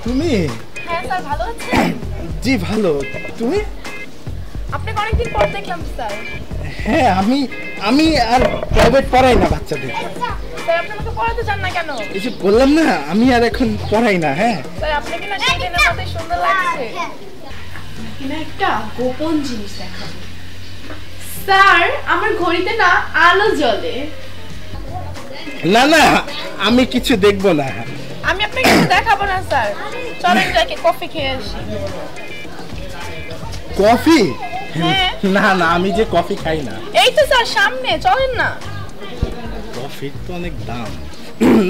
তুমি? হ্যাঁ স্যার, ভালো আছেন? জি ভালো। তুমি? আপনাকে অনেকদিন পর দেখলাম স্যার। হ্যাঁ, আমি আর প্রাইভেট পড়াই না বাচ্চাদের। স্যার আপনি আমাকে পড়াতে চান না কেন? এই যে বললাম না, আমি আর এখন পড়াই না। হ্যাঁ স্যার আপনাকে না সেদিনের মতোই সুন্দর লাগছে। কিনা একটা গোপন জিনিস দেখাবো। স্যার আমার ঘড়িতে না আলো জ্বলে। না না, আমি কিছু দেখবো না। আমি আপনাকে কিছু দেখাবো না স্যার, চলেন যাকে কফি খেয়ে আসি। কফি? হ্যাঁ। না না, আমি যে কফি খাই না। এই তো স্যার সামনে, চলেন না। কফির তো অনেক দাম।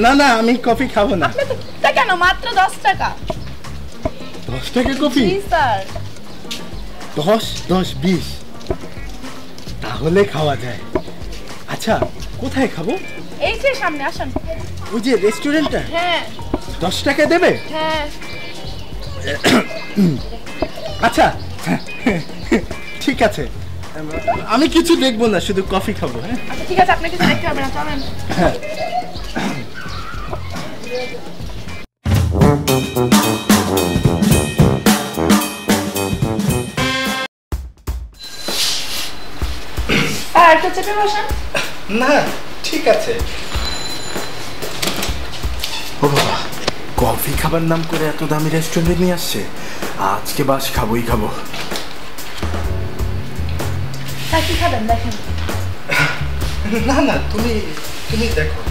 না না, আমি কফি খাবো না। আপনি তো তা কেন, মাত্র 10 টাকা। 10 টাকা কফি? জি স্যার। 10, 10, 20 তাহলে খাওয়া যায়। আচ্ছা কোথায় খাবো? এই যে সামনে আসেন। ওই যে রেস্টুরেন্টটা? হ্যাঁ। 10 টাকা দেবে? হ্যাঁ। আচ্ছা ঠিক আছে, আমি কিছু দেখবো না, শুধু কফি খাবো। হ্যাঁ আচ্ছা ঠিক আছে, আপনি কিছু দেখতে হবে না, চলেন। হ্যাঁ। স্যার একটু চেপে বসেন। না ঠিক আছে। ও বাবা, কফি খাবার নাম করে এত দামি রেস্টুরেন্টে নিয়ে আসছে। আজকে বাস খাবোই খাবো। স্যার কি খাবেন দেখেন। না না, তুমি দেখো।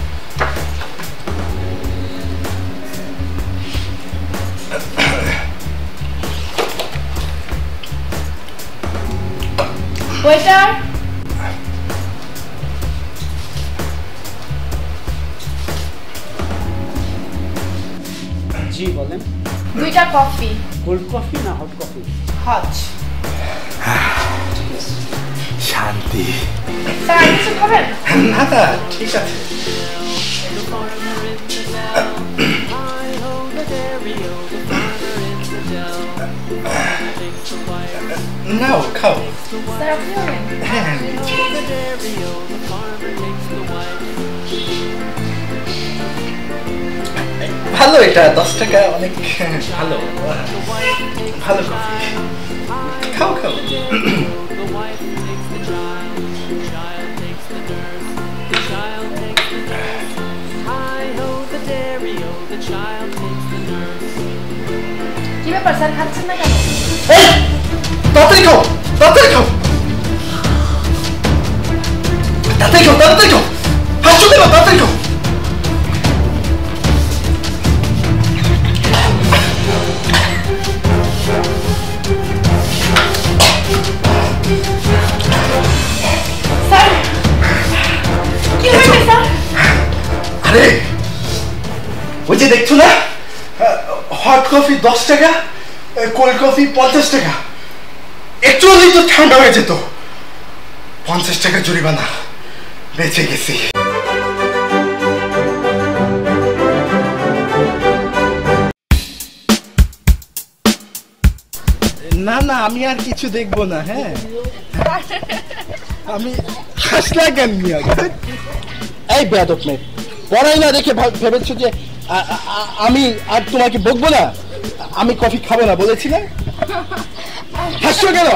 ওয়েটার। জি বলেন। 2টা কফি। কোল্ড কফি না হট কফি? হট। শান্তি। স্যার কিছু খাবেন? না না ঠিক আছে। নাও খাও। স্যার আপনি খাবেন? হ্যাঁ ভালো, এটা 10 টাকা অনেক ভালো। ভালো কফি, খাও খাও। কি ব্যাপার স্যার, খাচ্ছেন না কেন? তাড়াতাড়ি খাও, তাড়াতাড়ি খাও, তাড়াতাড়ি খাও, তাড়াতাড়ি খাও, হাসছো কেন? তাড়াতাড়ি খাও। স্যার কি হয়েছে স্যার? আরে ওই যে দেখছো না, হট কফি 10 টাকা, কোল্ড কফি 50 টাকা। একটু হলেই তো ঠান্ডা হয়ে যেত। 50 টাকা জরিমানা, বেঁচে গেছি। না না, আমি আর কিছু দেখবো না। হ্যাঁ আমি হাসলা কেন নিয়ে? এই বেয়াদব মেয়ে, পড়াই না দেখে ভেবেছো যে আমি আর তোমাকে বকবো না? আমি কফি খাবো না বলেছি না? হাসছো কেন?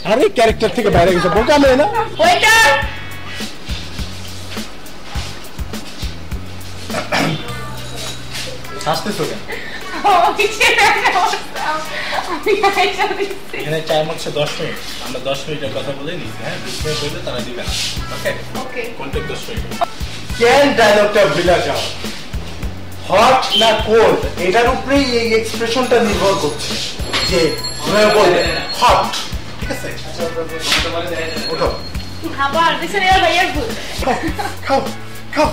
আরে ক্যারেক্টার থেকে বাইরে গেছে, বোকা মেয়ে না? ওয়েটার। হাসতেছো কেন? এখানে টাইম হচ্ছে 10 মিনিট, আমরা 10 মিনিটের কথা বলে নিচ্ছি। হ্যাঁ 20 মিনিট হইলে তারা দিবে না। ওকে ওকে কোনটা 10 মিনিট? কেন ডায়লগটা ভুলে যাও? হট না কোল্ড, এটার উপরেই এই এক্সপ্রেশনটা নির্ভর করছে যে তুমি বলবে হট। ঠিক আছে, ওঠো। খাবার দেখছেন, এর ভাইয়ার ভুল। খাও খাও।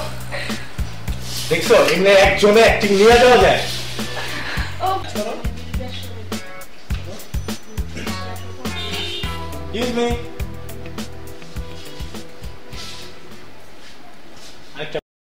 দেখছো এমনি একজনে অ্যাক্টিং নিয়ে যাওয়া যায়। ও Excuse me.